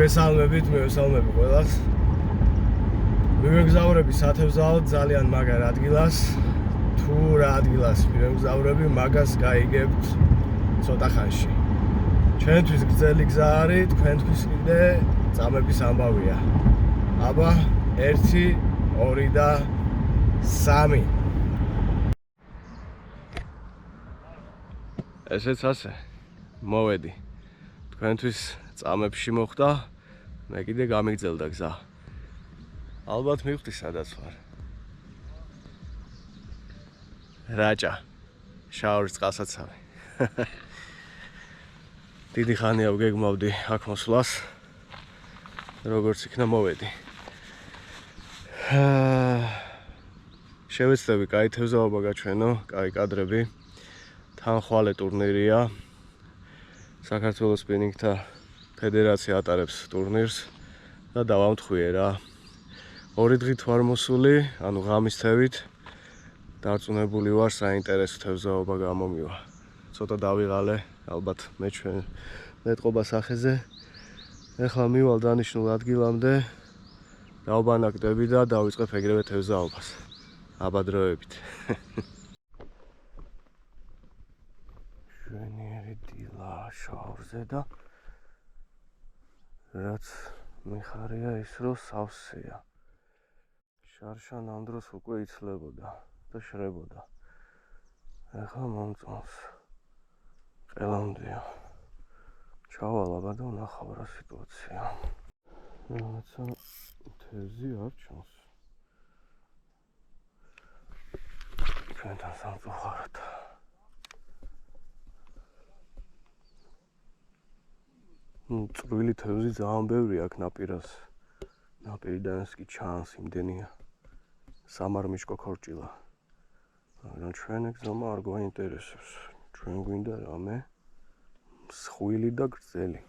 მოგესალმებით, მივესალმები ყველას. მივეგზავრები სათევზაოდ ძალიან მაგარ ადგილას. თუ რა ადგილას მივეგზავრები, მაგას გაიგებთ ცოტა ხანში. ჩვენთვის გრძელი გზა არის, თქვენთვის კიდე წამების ამბავია. აბა 1, 2 და 3. ესეც ასე. მოვედი. თქვენთვის წამებში მოხდა, მე კიდე გამიგრძელდა გზა. ალბათ მივხვდი სადაც ვარ. რაჭა. შაორის წყალსაცავი. დიდი ხანია ვგეგმავდი აქ მოსვლას. როგორც იქნა მოვედი. შევეცდები კაი თევზაობა გაჩვენო, კაი კადრები. თანხვალე ტურნირია. საქართველოს სპინინგთა ფედერაცია ატარებს ტურნირს და დავამთხვიე რა. 2 დღით ვარ მოსული, ანუ ღამის თევით. დარწმუნებული ვარ, საინტერესო თევზაობა გამომივა. ცოტა დავიღალე, ალბათ მეტყობა სახეზე. ეხლა მივალ დანიშნულ ადგილამდე, დავბანაკდები და დავიწყებ ეგრევე თევზაობას. აბადროებით. შვენიერი დილა შაურზე და რაც მიხარია ის, რომ სავსეა. შარშა ამ დროს უკვე იცლებოდა და შრებოდა. ეხლა მომწონს. ყელამდეა. ჩავალ აბა და ვნახავ რა სიტუაცია. რაცა თევზი არ ჩანს. ჩვენთან სამწუხაროდ. წვრილი თევზი ძალიან ბევრია აქ ნაპირას. ნაპირიდანაც კი ჩანს იმდენია. სამარმიჭკო ქორჭილა. მაგრამ ჩვენ ეგზომა არ გვაინტერესებს. ჩვენ გვინდა რამე მსხვილი და გრძელი.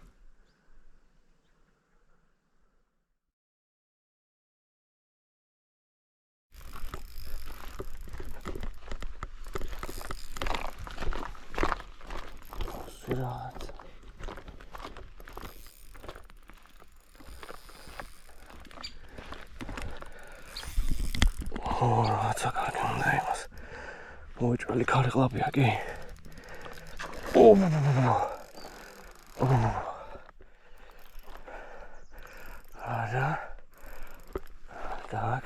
სირად. რაცა კარგი უნდა იმას. მოვეჭველი ქარი ყლაპია კი. არა. Так.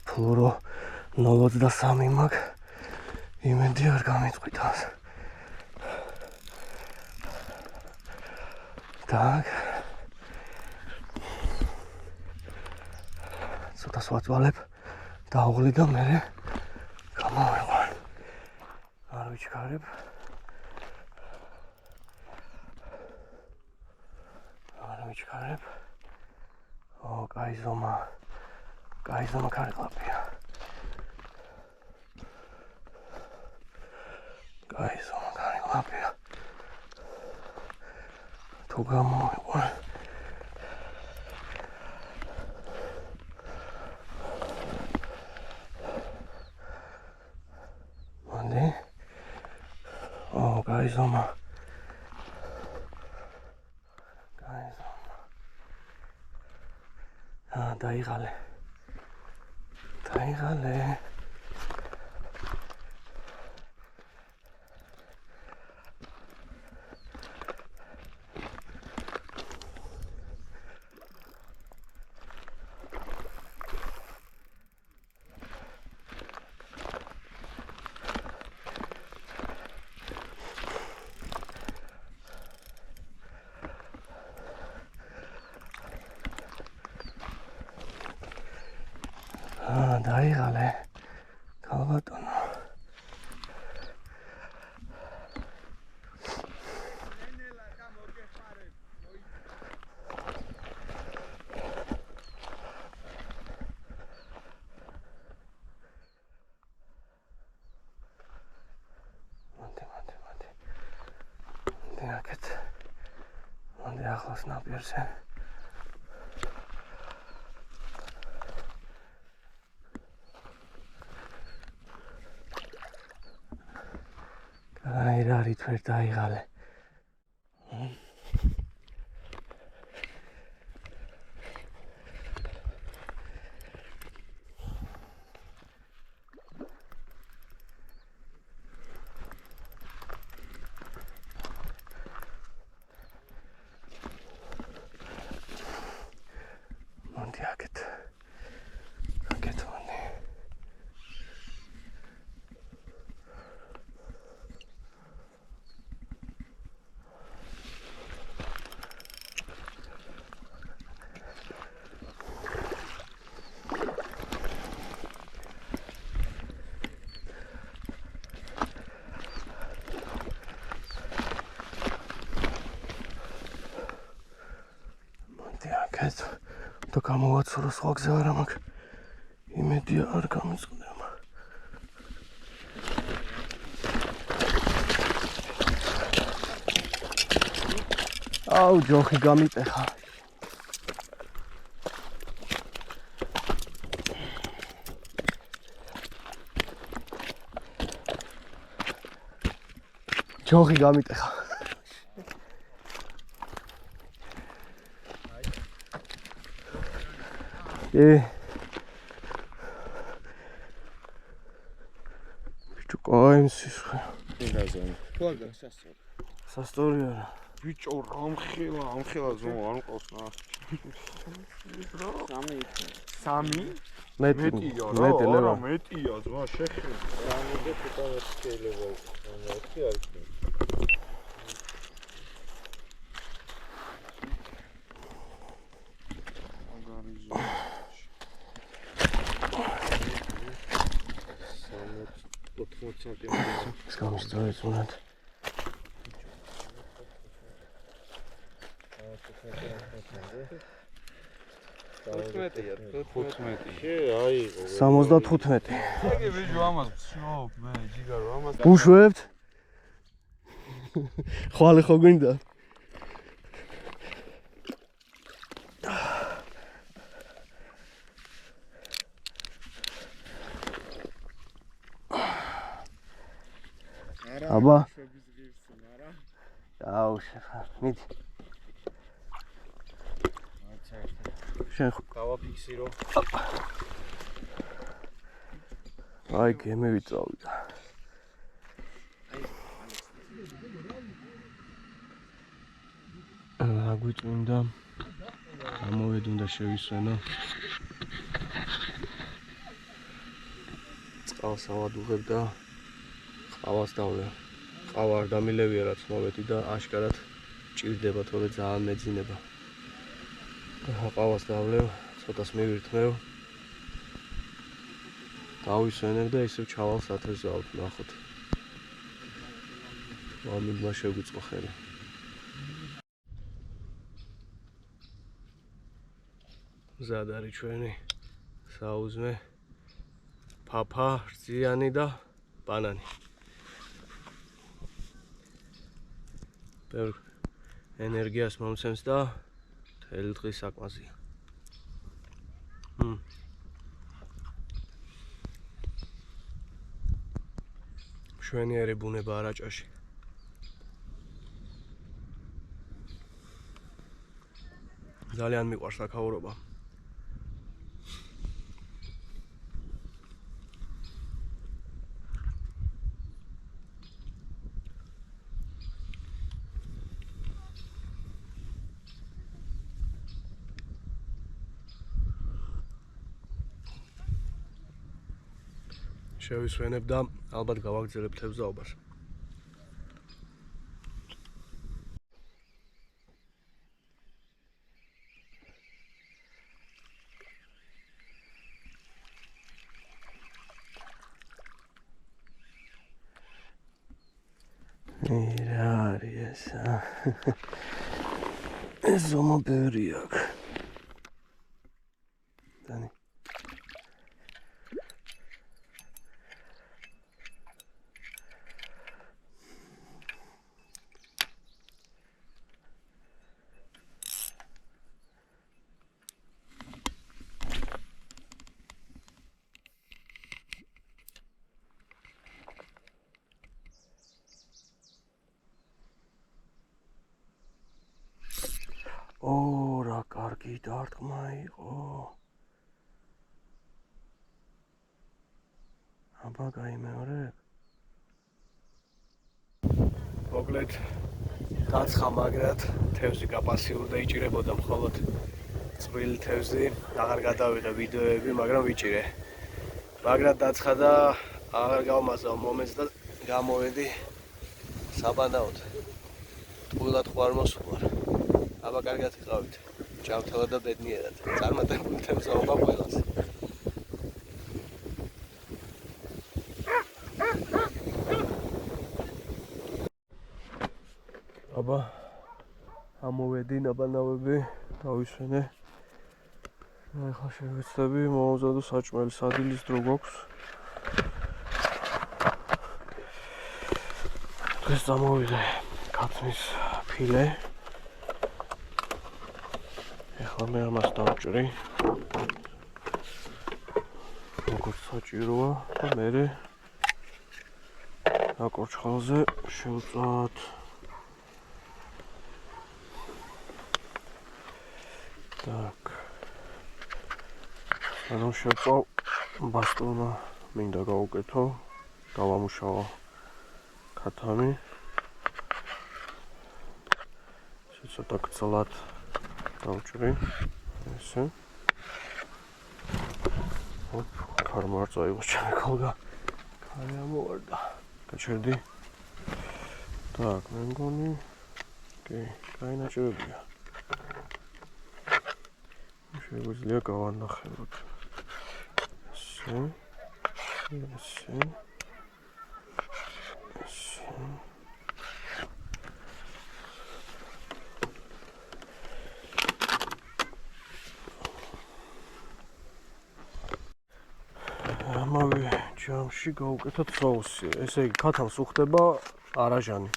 ფლურო 0.3 მაგ. იმედი არ გამიწყვიტავს. Так. ცოტა სვაწვალებ, დავღლი და მერე გამოვიყვან. არ ვიჩქარებ. ო, კაი ზომა. კაი ზომა ქარი ყლაპია. კაი ზომა ქარი ყლაპია. თუ გამოვიყვან. მანდი. ო, კაი ზომა. დაიღალე. დაიღალე. ქალბატონო. მანდი ახლოს ნაპირზე. ვერ დაიღალე. და გამოვაცურო სხვა გზა არ მაქვს. იმედია არ გამიწყდება. აუ, ჯოხი გამიტეხა. ჯოხი გამიტეხა. Bicho, qoimsis. სასტორი არა. ბიჭო, ამხელა ზომა არ მყავს ნა. 3 მეტია რა, არა მეტია ზომა შეხება. 3 და ცოტა შეიძლება იყოს, 4 არ იქნება. ეს გამისწორებს უნდათ. აი 75. ეგ ვიჯო ამას ვცნობ მე ჯიგარო ამას უშვებთ? ხვალე ხო გვინდა? აბა აუ მიდი შენ გავაფიქსირო აი გემივიწავდა რა გვიწმინდა გამოვედი უნდა შევისვენო წყალს ავადუღებ და ყავას დავლევ. ყავა არ დამილევია რაც მოვედი და აშკარად ჭირდება, თორე ძალიან მეძინება. ყავას დავლევ, ცოტას მივირთმევ. დავისვენებ და ისევ ჩავალს ათერზე ნახოთ. ამიტომ შეგვიწყო ხელი. მზად არის ჩვენი საუზმე, ფაფა, რძიანი და ბანანი. ბევრ ენერგიას მომცემს და მთელი დღის საკმაზია. მშვენიერი ბუნება არაჭაში. ძალიან მიყვარს აქაურობა. შევისვენებ და ალბათ გავაგრძელებ თევზაობას. რა არის ესა? ეს ზომა ბევრი აქვს. დანი დარტყმა იყო. აბა გაიმეორებ. მოკლედ დაცხა მაგრად თევზი გაპასიურდა, იჭირებოდა მხოლოდ წვრილი თევზი, აღარ გადავიღე ვიდეოები, მაგრამ ვიჭირე. მაგრად დაცხა და აღარ გავმაზავ მომენტს და გამოვედი საბანაოდ. ტყუილად ხوار მოსვარ. აბა კარგად იყავით. ჭავთელად და ბედნიერად. წარმატებული თევზაობა ყველას. აბა ამოვედი ნაბანავები, დავისვენე. ახლა შევეცდები მომავზადო საჭმელი, სადილის დრო გვაქვს. დღეს დამოვიდე კაცის ფილე. ახლა მე ამას დავჭრი. როგორც საჭიროა და მე აკორჩხალზე შევწვათ. Так. ანუ შევწავ ბასტონა მინდა გავუკეთო, დავამუშავა ქათამი. ცოტა გწლად დავჭრი ესე. ოპ, ქარმა არ წაიღოს ჩემი კოლგა. ქარი ამოვარდა. გაჩერდი. Так, მე მგონი კი, გაინაჭრებია. შეგვიძლია გავანახებოთ. ესე. ესე. ესე. ამავე ჯამში გავუკეთოთ соуსი. ესე იგი, ქათამს უხდება არაჟანი.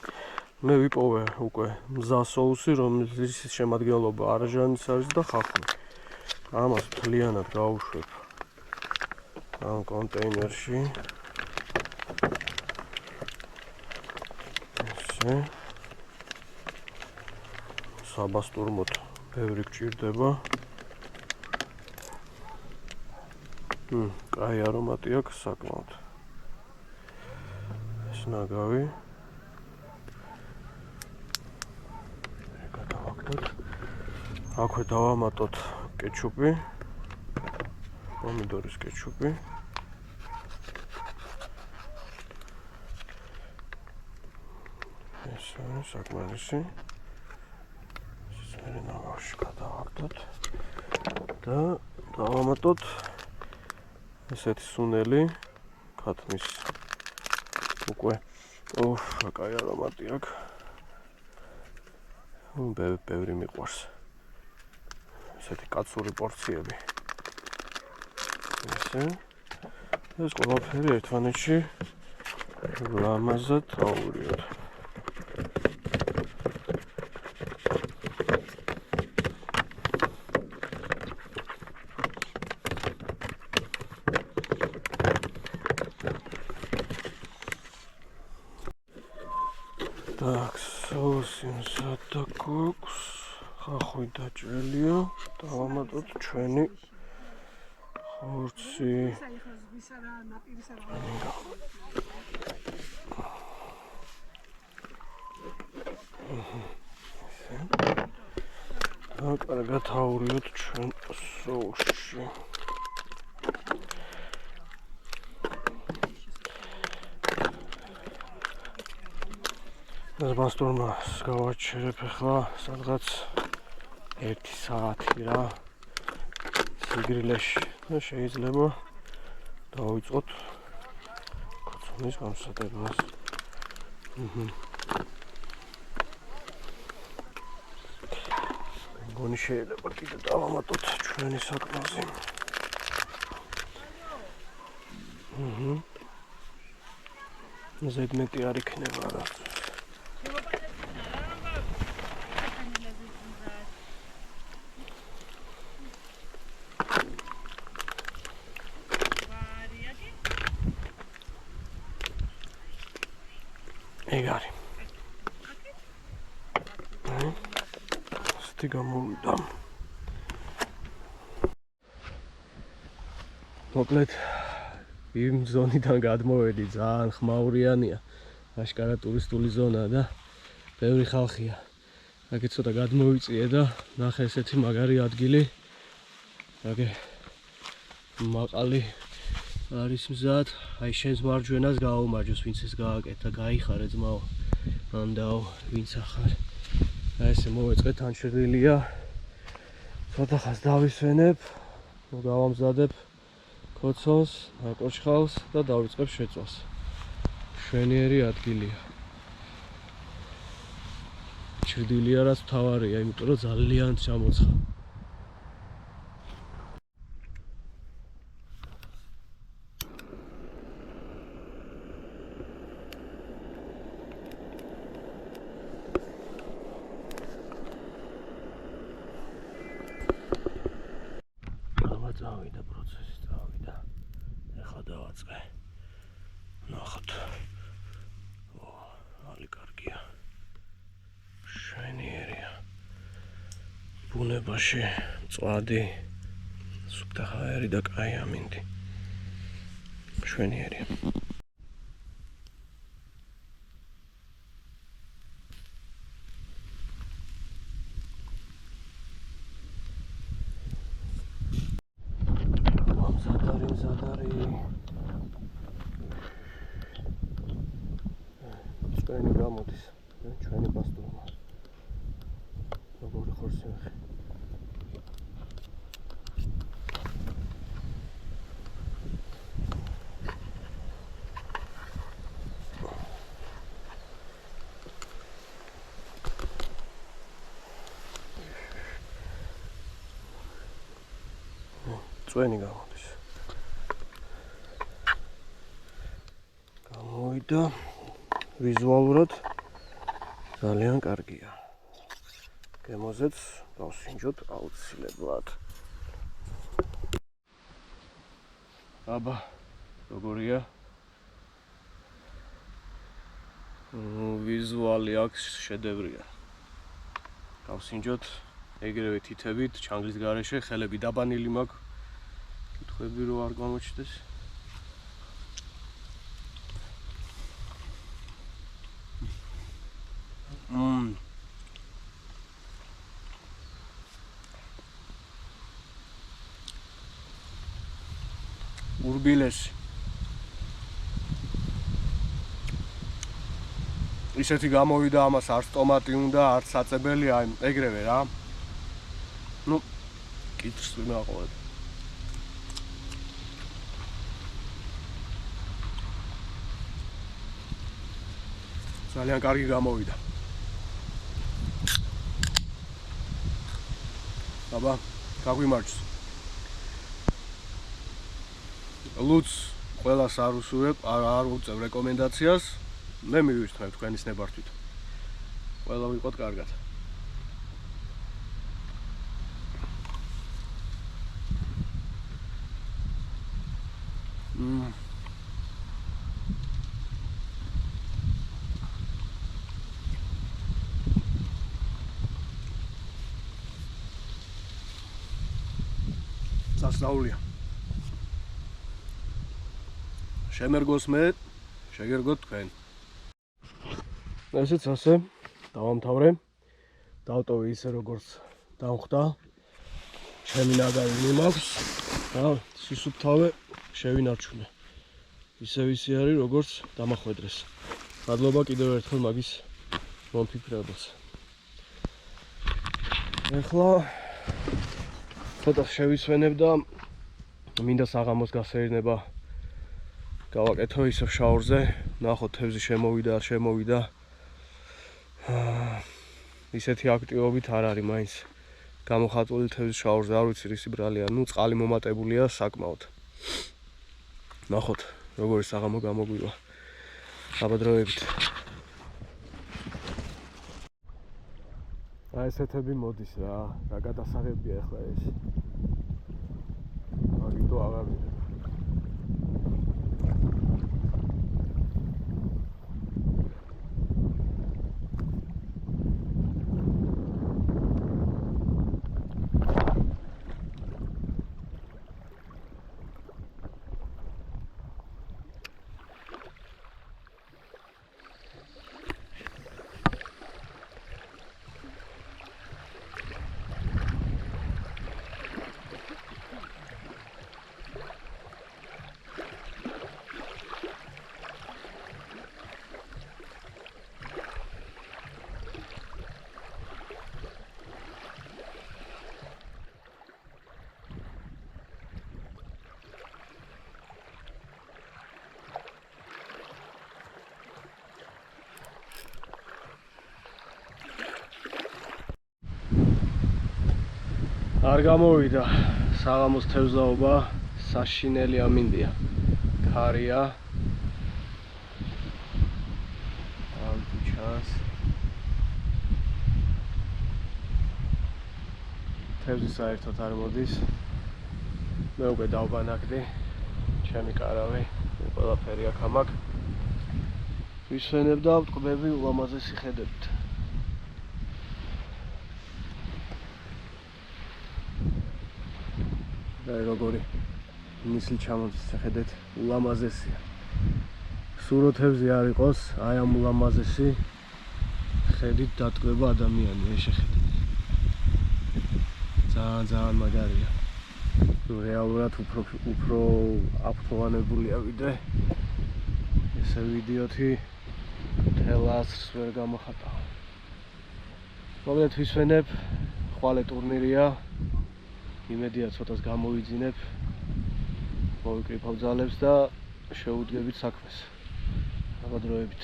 მე ვიპოვე უკვე მზა соуსი, რომლის შემადგენლობა არაჟანის არის და ხახვი. ამას მთლიანად გავუშვებ ამ კონტეინერში. ესე. საბასტურმოთ ბევრი გჭირდება. კაი არომატი აქვს საკმაოდ. ეს ნაგავი. გადავაგდოთ. აქვე დავამატოთ კეჩუპი, პომიდორის კეჩუპი. ეს არის საკმარისი. ეს ნავაში გადავაგდოთ და დავამატოთ ესეთი სუნელი ქათმის. უკვე კაი არომატი აქვს. ბევრი მიყვარს. ესეთი კაცური პორციები. ესე. ეს ყველაფერი ერთმანეთში ლამაზად აურიოთ. Так, соуси მზადა გვაქვს. ხახვი დაჭრილია. დავამატოთ ჩვენი ხორცი. და კარგად აურიოთ ჩვენ соусში. ეს ბასტურმას გავაჩერებ ახლა სადღაც 1 საათი რა სიგრილეში და შეიძლება დავიწყოთ კოცონის გამსადებას. მგონი შეიძლება კიდე დავამატოთ ჩვენი საკმაზე. ზედმეტი არ იქნება რა. ეგარი. ასეთი გამოვიდა. მოკლედ იმ ზონიდან გადმოვედი, ძალიან ხმაურიანია. აშკარა ტურისტული ზონაა და ბევრი ხალხია. აქ ცოტა გადმოვიწიე და ნახე ესეთი მაგარი ადგილი. აქ მაყალი არის მზად, აი შენს მარჯვენას გაუმარჯოს, ვინც ეს გააკეთა, გაიხარე ძმაო. ანდაო, ვინც ახარ. აი ესე მოვეწყე თანჩრდილია. ცოტა ხანს დავისვენებ, გავამზადებ კოცონს, აკოჩხალს და დავიწყებ შეწვას. შვენიერი ადგილია. ჩრდილია რაც მთავარია, იმიტომ რომ ძალიან ჩამოცხა. წავიდა პროცესი, წავიდა. ეხლა დავაწყე. ნახოთ. ალი კარგია. შვენიერია. ბუნებაში მწვადი, სუფთა ჰაერი და კაი ამინდი. შვენიერია. ჩვენი გამოდის, ჩვენი პასტურმა. როგორი ხორცი ნახე. ჩვენი გამოდის. გამოვიდა. ვიზუალურად ძალიან კარგია. გემოზეც დავსინჯოთ აუცილებლად. აბა, როგორია? ვიზუალი აქვს შედევრია. დავსინჯოთ ეგრევე თითებით, ჩანგლის გარეშე, ხელები დაბანილი მაქვს. კითხვები რო არ გამოჩნდეს. ურბილესი. ისეთი გამოვიდა, ამას არც ტომატი უნდა, არც საწებელი, აი ეგრევე რა. ნუ კითხვის ვიმაყოვებ. ძალიან კარგი გამოვიდა. აბა, გაგვიმარჯოს. ლუც ყველას არ უსურვებ, არ უწევ რეკომენდაციას. მე მივისწრებ თქვენის ნებართვით. ყველა ვიყოთ კარგად. სასწაულია. შემერგოს მე, შეგერგოთ თქვენ. ესეც ასე დავამთავრე. დავტოვე ისე როგორც დავხვდა. ჩემი ნაგავი მაქვს და სისუფთავე შევინარჩუნე. ისე ვისი არის როგორც დამახვედრეს. მადლობა კიდევ ერთხელ მაგის მომფიქრებას. ეხლა ცოტა შევისვენებ და მინდა საღამოს გასეირნება გავაკეთო ისევ შაურზე. ნახოთ თევზი შემოვიდა, არ შემოვიდა. ისეთი აქტივობით არ არის მაინც. გამოხატული თევზის შაურზე, არ ვიცი რისი ბრალია. ნუ წყალი მომატებულია საკმაოდ. ნახოთ როგორი საღამო გამოგვივა. აბადროებით. აი ესეთები მოდის რა გადასაღებია ახლა ეს. მაგითო აღარ ვიდე. არ გამოვიდა საღამოს თევზაობა, საშინელი ამინდია. ქარია. ამ ჩანს. თევზი საერთოდ არ მოდის. მე უკვე დავბანაკდი. ჩემი კარავი, ყველაფერი აქ ამაკ. ვისვენებ და ვტყბები ულამაზესი ხედებით. და როგორი ნისლი ჩამოდის, ხედეთ, ულამაზესია. სურო თევზი არ იყოს, აი ამ ულამაზესი ხედით დატყვება ადამიანი, ეს შეხედეთ. ძალიან მაგარია. რეალურად უფრო აფრთხილანებულია ვიდრე ესე ვიდეოთი თელას ვერ გამოხატავ. მოგეთ ვისვენებ, ხვალე ტურნირია. იმედია ცოტას გამოვიძინებ. მოვიკრიფავ ძალებს და შევუდგებით საქმეს. აბადროებით.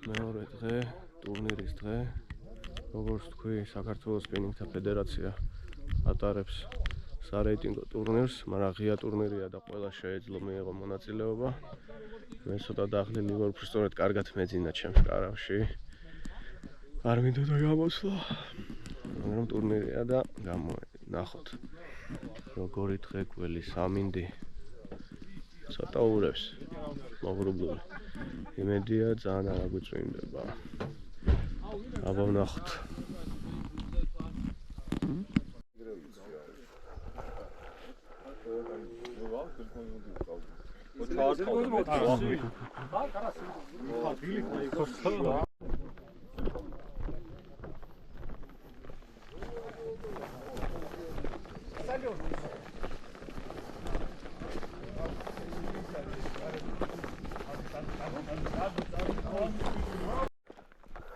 მეორე დღე, ტურნირის დღე. როგორც თქვი, საქართველოს სპინინგთა ფედერაცია ატარებს სარეიტინგო ტურნირს, მაგრამ ღია ტურნირია და ყველა შეეძლო მიიღო მონაწილეობა. მე ცოტა დაღლილი ვარ, უბრალოდ კარგად მეძინა ჩემს კარავში. არ მინდოდა გამოსვლა, მაგრამ ტურნირია და ნახოთ. როგორი დღე გველის ამინდი. ცოტა ურევს, მოგრუბლული. იმედია ძალიან არ აგვიწვიმდება. აბა ვნახოთ.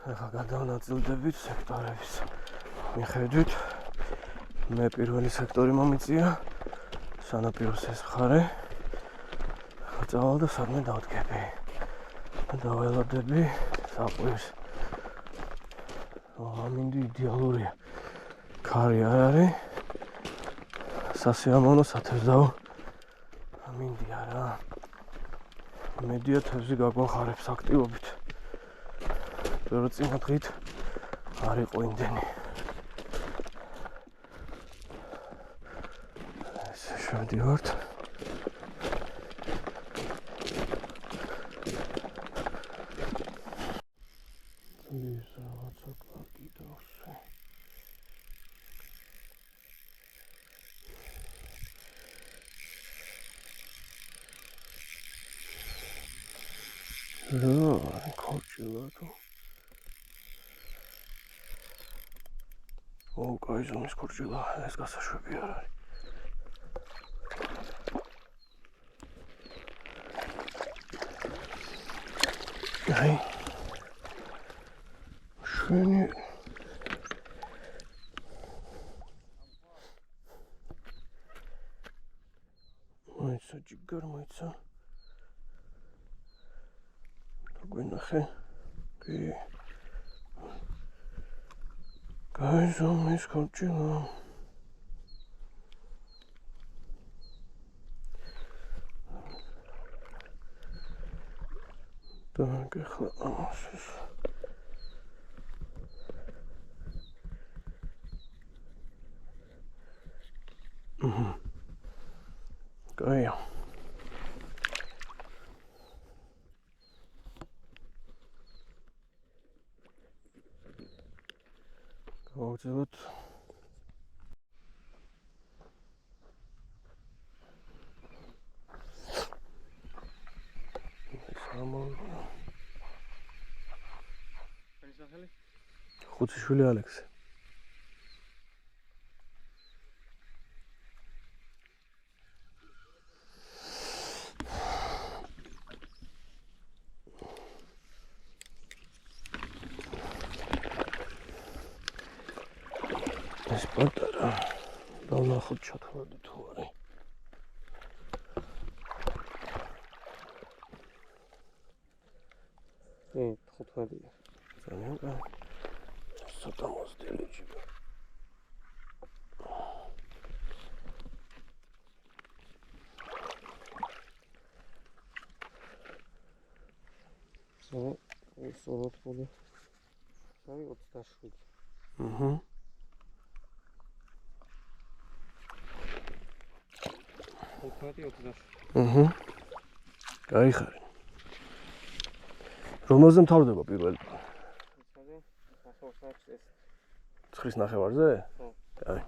ახლა გადავნაწილდებით სექტორების მიხედვით. მე პირველი სექტორი მომიწია, სანაპიროს ეს მხარე. წავალ და სადმე დავდგები. დაველოდები საყვირს. ამინდი იდეალურია. ქარი არ არის. სასიამოვნო სათევზაო ამინდია რა. იმედია თევზი გაგვახარებს აქტივობით. პირველ წინა დღით არ იყო იმდენი. ესე შევდივართ. ის რაღაცა გაკიდავს. რა, ქორჭილა თუ კაი ზომის ქორჭილა, ეს გასაშვები არ არის. აი შვენი მოიცა ჯიგარ მოიცა დაგვენახე კი კაი ზომის ქორჭილა так, ახლა ამას კაია გავაგზავნოთ ხუციშვილი ალექსი. დავნახოთ ჩათვლადი თუ არის. კი, 15-ია. ძალიან კარგი. ცოტა მოსდილი ჯიბა. ეს 20. აი 27. აჰა. აჰა. გაიხარე. რომელზე მთავრდება პირველი? ცხრის ნახევარზე? ხო. აი.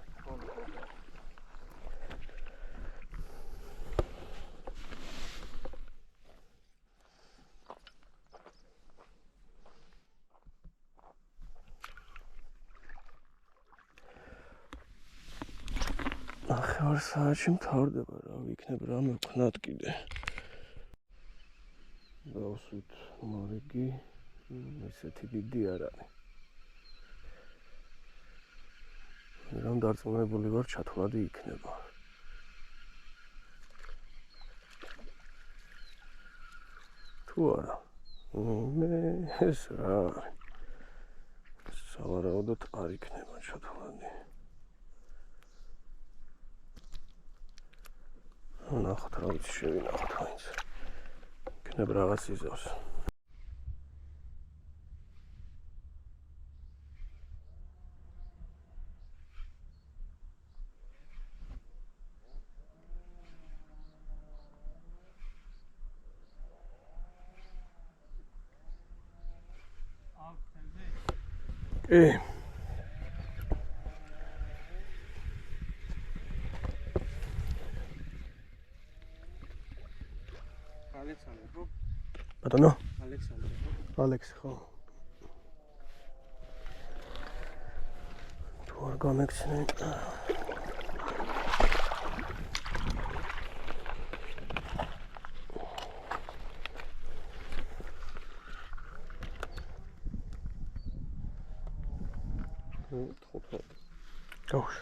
ნახევარ საათში მთავრდება რა, ვიქნებ რამე ვქნათ კიდე. დავსვით მორიგი, ესეთი დიდი არ არის. რამ დარწმუნებული ვარ ჩათვლადი იქნება. თუ არა. მე ეს რა არის. სავარაუდოდ არ იქნება ჩათვლადი. ნახოთ რა ვიცი შევინახოთ მაინც. იქნება რაღაც იზავს. კი. ალექსანდრე. ბატონო? ალექსანდრე. ალექსი ხო? თუ არ გამექცნე. გავუშ.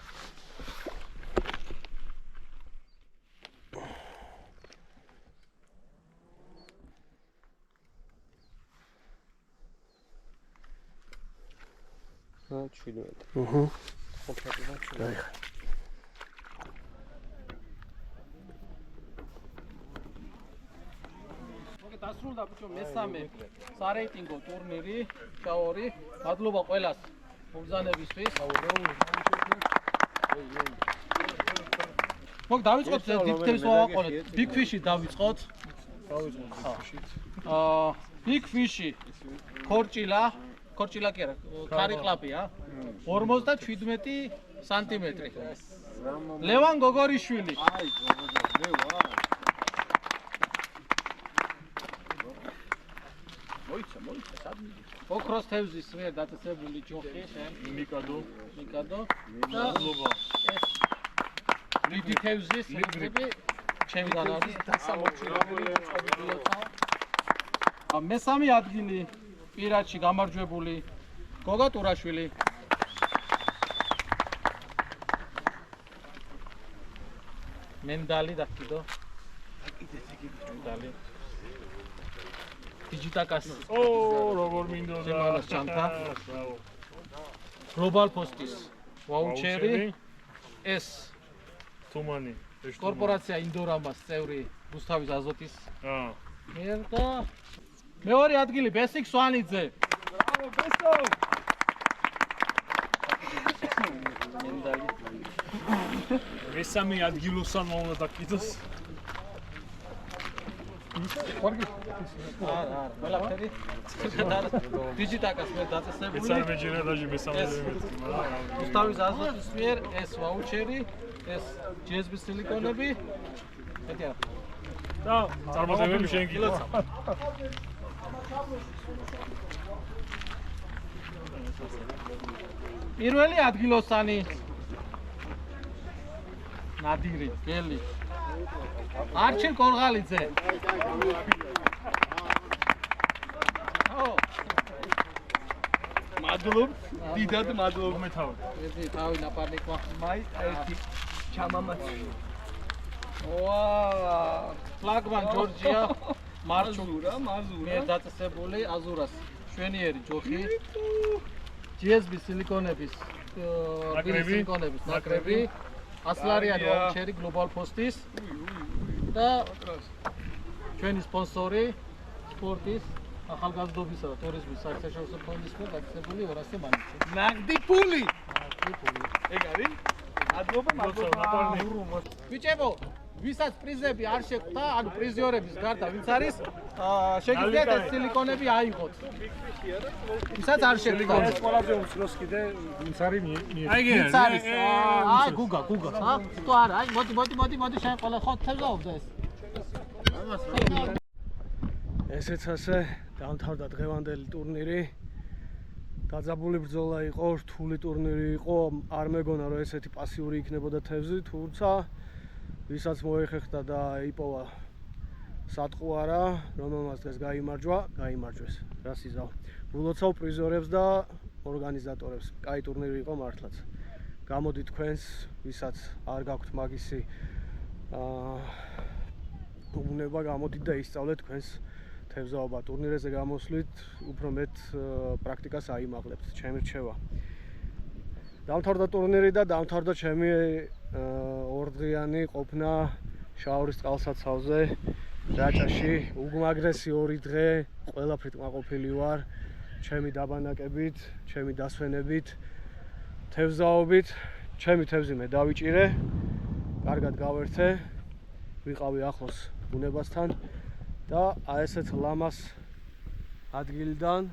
ჩილოეთ. აჰა. ხოთებია. გაიხარე. მოგე დასრულდა ბიჭო მესამე სარეიტინგო ტურნირი შაორი. მადლობა ყველას მომზადებისთვის. მოგ დავიწყოთ დიფთერის ვავაყოლეთ. Big Fish-ი დავიწყოთ. Big Fish-ი ქორჭილა კი არა, ქარიკლაპია. 57 სანტიმეტრი. ლევან გოგორიშვილი. აი, ლევან. მოიცა, სადმი. ოქროს თევზის მიერ დაწესებული ჯოხი შენ. მიკადო. მადლობა. ეს რიდი თევზის რიგები ჩემგან არის დასამორჩილებელი. მესამე ადგილი პირადში გამარჯვებული გოგა ტურაშვილი. მენდალი დაკიდო. მენდალი. დიჯიტაკას. როგორ მინდოდა. შემალას ჩანთა. გლობალ პოსტის ვაუჩერი. ეს თუმანი. კორპორაცია ინდორამას წევრი რუსთავის აზოტის. აა. მერდა. მეორე ადგილი ბესიკ სვანიძე. ბრავო, ბესო. მესამე ადგილოსან მოუნა დაკიდოს. არა, ყველაფერი. დიჯიტაკას მე დაწესებული. ეს არ მეჯერა დაჟი მესამე მეტი, მაგრამ რუსთავის აზოტის მიერ ეს ვაუჩერი, ეს ჯეზბის სილიკონები. მეტი არა. და წარმატებები შენ გიყო. პირველი ადგილოსანი ნადირი, გელი. არჩილ კორღალიძე. მადლობ, დიდად მადლობ მე თავი. ეს თავი ნაპარნიკმა. მაი ერთი ჩამამაცი. ვა, ფლაგმან ჯორჯია მარჩურა, მაზურა. მე დაწესებული აზურას. შვენიერი ჯოხი. GSB სილიკონების სილიკონების ნაკრები. 100 ლარიანი ვაუჩერი Global Post-ის. და ჩვენი სპონსორი სპორტის ახალგაზრდობისა და ტურიზმის საერთაშორისო ფონდის მიერ დაწესებული 200 მანიჩი. ნაგდი ფული. ნაგდი ფული. ეგ არის? მადლობა. ბიჭებო, ვისაც პრიზები არ შეგვთა, ანუ პრიზიორების გარდა ვინც არის, შეგიძლიათ ეს სილიკონები აიღოთ. ვისაც არ შეგვთა. ეს ყველაზე უცნოს კიდე ვინც არის ვინც არის? აი, გუგა, ა? თუ არა, აი, მოდი, შენ ყველა ხო თევზაობდა ეს. ესეც ასე დამთავრდა დღევანდელი ტურნირი. დაძაბული ბრძოლა იყო, რთული ტურნირი იყო, არ მეგონა რომ ესეთი პასიური იქნებოდა თევზი, თუმცა ვისაც მოეხერხდა და იპოვა სატყუარა, რომელმაც დღეს გაიმარჯვეს. რას იზავ. ულოცავ პრიზორებს და ორგანიზატორებს. კაი ტურნირი იყო მართლაც. გამოდით თქვენს, ვისაც არ გაქვთ მაგისი უნება, გამოდით და ისწავლეთ თქვენს თევზაობა. ტურნირებზე გამოსვლით, უფრო მეტ პრაქტიკას აიმაღლებთ, ჩემი რჩევა. დამთავრდა ტურნირი და დამთავრდა ჩემი ორდღიანი ყოფნა შაორის წყალსაცავზე, რაჭაში. უმაგრესი 2 დღე, ყველაფრით მაყოფილი ვარ, ჩემი დაბანაკებით, ჩემი დასვენებით, თევზაობით. ჩემი თევზი მე დავიჭირე, კარგად გავერთე, ვიყავი ახლოს ბუნებასთან. და აი ესეთ ლამას ადგილიდან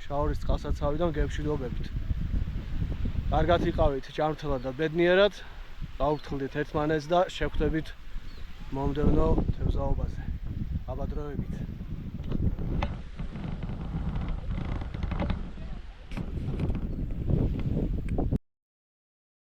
შაორის წყალსაცავიდან გემშვიდობებით. კარგად იყავით, ჭამრთელად და ბედნიერად. გაუგრძელდით ერთმანეთს და შევხვდებით მომდევნო თევზაობაზე. აბა დროებით.